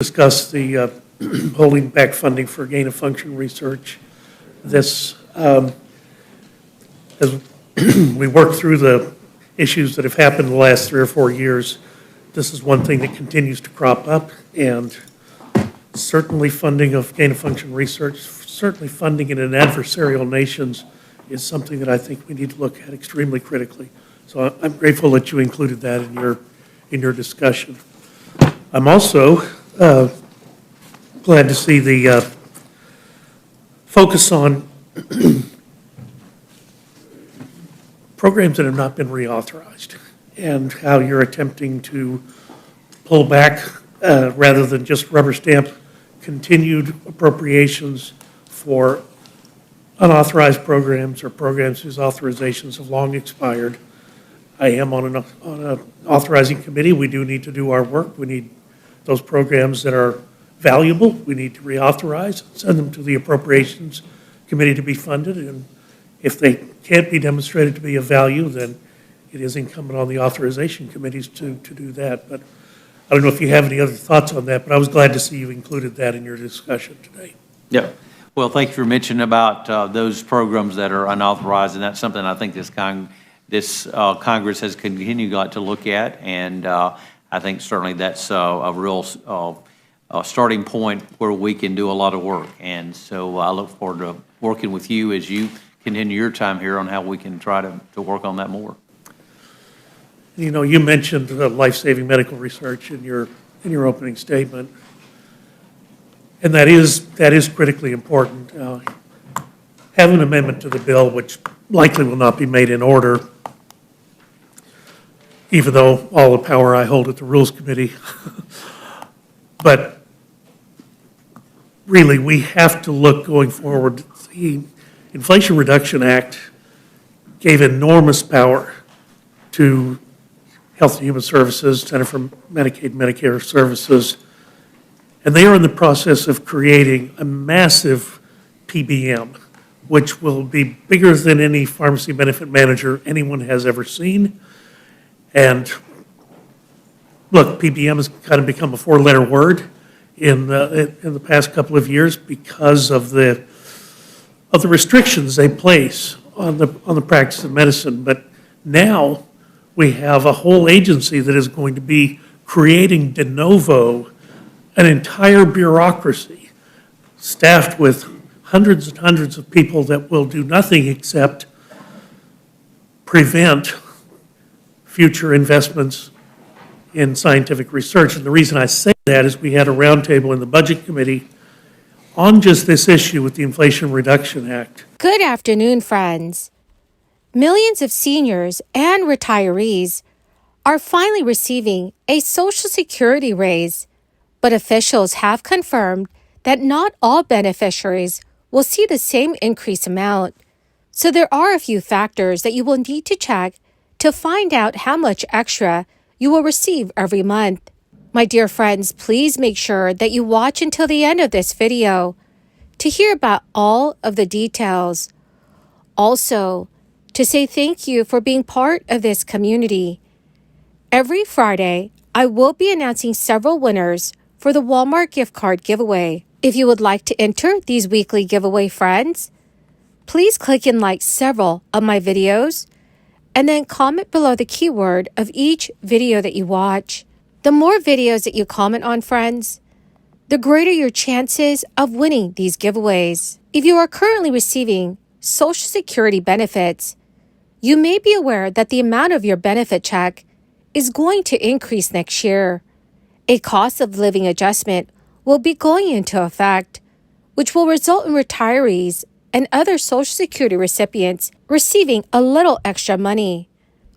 discuss the holding back funding for gain-of-function research. This, as we work through the issues that have happened in the last 3 or 4 years, this is one thing that continues to crop up, and certainly funding of gain-of-function research, certainly funding in an adversarial nations is something that I think we need to look at extremely critically. So I'm grateful that you included that in your discussion. I'm also glad to see the focus on programs that have not been reauthorized and how you're attempting to pull back rather than just rubber stamp continued appropriations for unauthorized programs or programs whose authorizations have long expired. I am on an authorizing committee. We do need to do our work. We need those programs that are valuable. We need to reauthorize, send them to the appropriations committee to be funded. And if they can't be demonstrated to be of value, then it is incumbent on the authorization committees to do that. But I don't know if you have any other thoughts on that, but I was glad to see you included that in your discussion today. Yeah. Well, thank you for mentioning about those programs that are unauthorized, and that's something I think this Congress has continued to look at, and I think certainly that's a real starting point where we can do a lot of work. And so I look forward to working with you as you continue your time here on how we can try to work on that more. You know, you mentioned life-saving medical research in your opening statement, and that is critically important. Have an amendment to the bill, which likely will not be made in order, even though all the power I hold at the Rules Committee. But really, we have to look going forward. The Inflation Reduction Act gave enormous power to Health and Human Services, Center for Medicaid and Medicare Services, and they are in the process of creating a massive PBM, which will be bigger than any pharmacy benefit manager anyone has ever seen. And look, PBM has kind of become a 4-letter word in the past couple of years because of the restrictions they place on the practice of medicine. But now we have a whole agency that is going to be creating de novo an entire bureaucracy staffed with hundreds and hundreds of people that will do nothing except prevent future investments in scientific research. And the reason I say that is we had a roundtable in the Budget Committee on just this issue with the Inflation Reduction Act. Good afternoon, friends. Millions of seniors and retirees are finally receiving a Social Security raise, but officials have confirmed that not all beneficiaries will see the same increase amount. So there are a few factors that you will need to check to find out how much extra you will receive every month. My dear friends, please make sure that you watch until the end of this video to hear about all of the details. Also, to say thank you for being part of this community. Every Friday, I will be announcing several winners for the Walmart gift card giveaway. If you would like to enter these weekly giveaway, friends, please click and like several of my videos and then comment below the keyword of each video that you watch. The more videos that you comment on, friends, the greater your chances of winning these giveaways. If you are currently receiving Social Security benefits, you may be aware that the amount of your benefit check is going to increase next year. A cost of living adjustment will be going into effect, which will result in retirees and other Social Security recipients receiving a little extra money.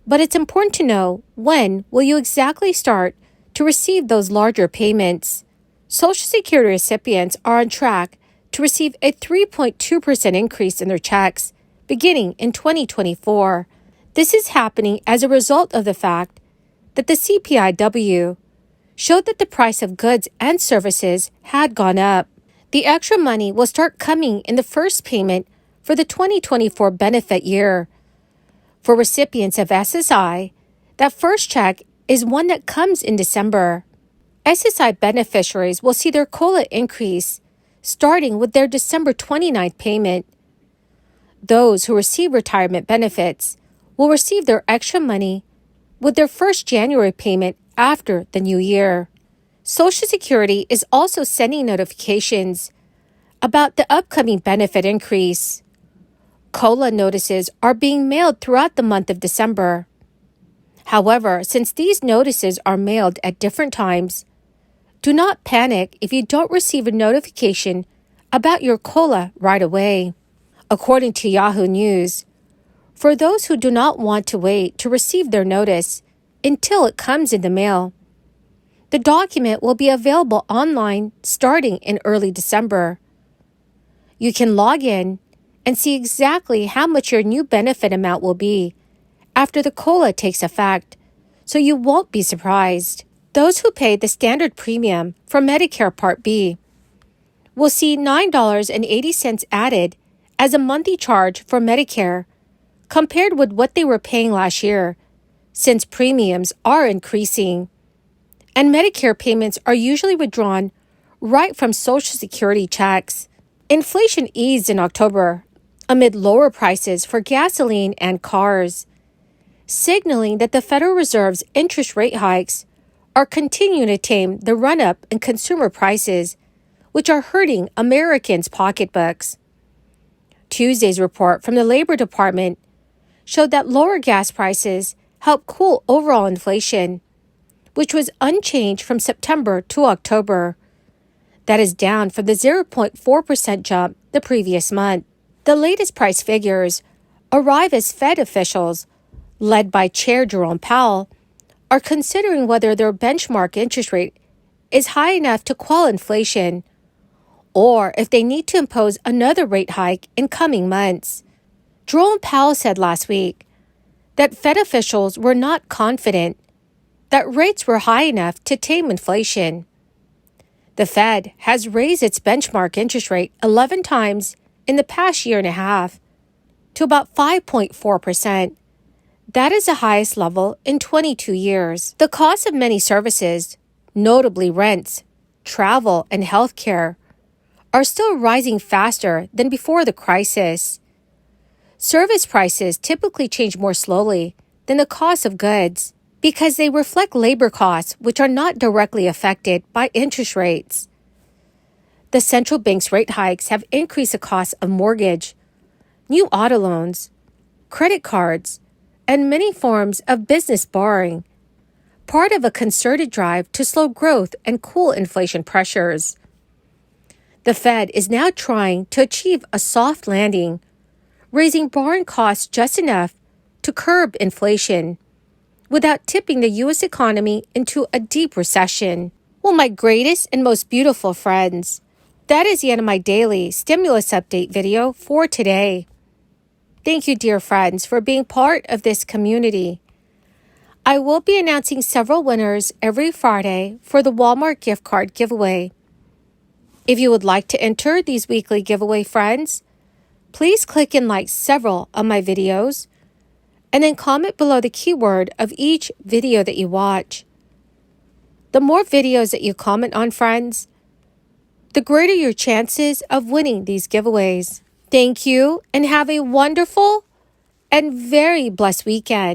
But it's important to know when will you exactly start to receive those larger payments. Social Security recipients are on track to receive a 3.2% increase in their checks beginning in 2024. This is happening as a result of the fact that the CPIW showed that the price of goods and services had gone up. The extra money will start coming in the first payment for the 2024 benefit year. For recipients of SSI, that first check is one that comes in December. SSI beneficiaries will see their COLA increase starting with their December 29th payment. Those who receive retirement benefits will receive their extra money with their first January payment after the new year. Social Security is also sending notifications about the upcoming benefit increase. COLA notices are being mailed throughout the month of December. However, since these notices are mailed at different times, do not panic if you don't receive a notification about your COLA right away. According to Yahoo News, for those who do not want to wait to receive their notice until it comes in the mail, the document will be available online starting in early December. You can log in and see exactly how much your new benefit amount will be after the COLA takes effect, so you won't be surprised. Those who pay the standard premium for Medicare Part B will see $9.80 added as a monthly charge for Medicare compared with what they were paying last year, since premiums are increasing. And Medicare payments are usually withdrawn right from Social Security checks. Inflation eased in October amid lower prices for gasoline and cars, signaling that the Federal Reserve's interest rate hikes are continuing to tame the run-up in consumer prices, which are hurting Americans' pocketbooks. Tuesday's report from the Labor Department showed that lower gas prices helped cool overall inflation, which was unchanged from September to October. That is down from the 0.4% jump the previous month. The latest price figures arrive as Fed officials, led by Chair Jerome Powell, are considering whether their benchmark interest rate is high enough to quell inflation, or if they need to impose another rate hike in coming months. Jerome Powell said last week that Fed officials were not confident that rates were high enough to tame inflation. The Fed has raised its benchmark interest rate 11 times in the past year and a half to about 5.4%. That is the highest level in 22 years. The cost of many services, notably rents, travel, and healthcare, are still rising faster than before the crisis. Service prices typically change more slowly than the cost of goods because they reflect labor costs which are not directly affected by interest rates. The central bank's rate hikes have increased the cost of mortgage, new auto loans, credit cards, and many forms of business borrowing, part of a concerted drive to slow growth and cool inflation pressures. The Fed is now trying to achieve a soft landing, raising borrowing costs just enough to curb inflation without tipping the U.S. economy into a deep recession. Well, my greatest and most beautiful friends, that is the end of my daily stimulus update video for today. Thank you, dear friends, for being part of this community. I will be announcing several winners every Friday for the Walmart gift card giveaway. If you would like to enter these weekly giveaway, friends, please click and like several of my videos, and then comment below the keyword of each video that you watch. The more videos that you comment on, friends, the greater your chances of winning these giveaways. Thank you, and have a wonderful and very blessed weekend.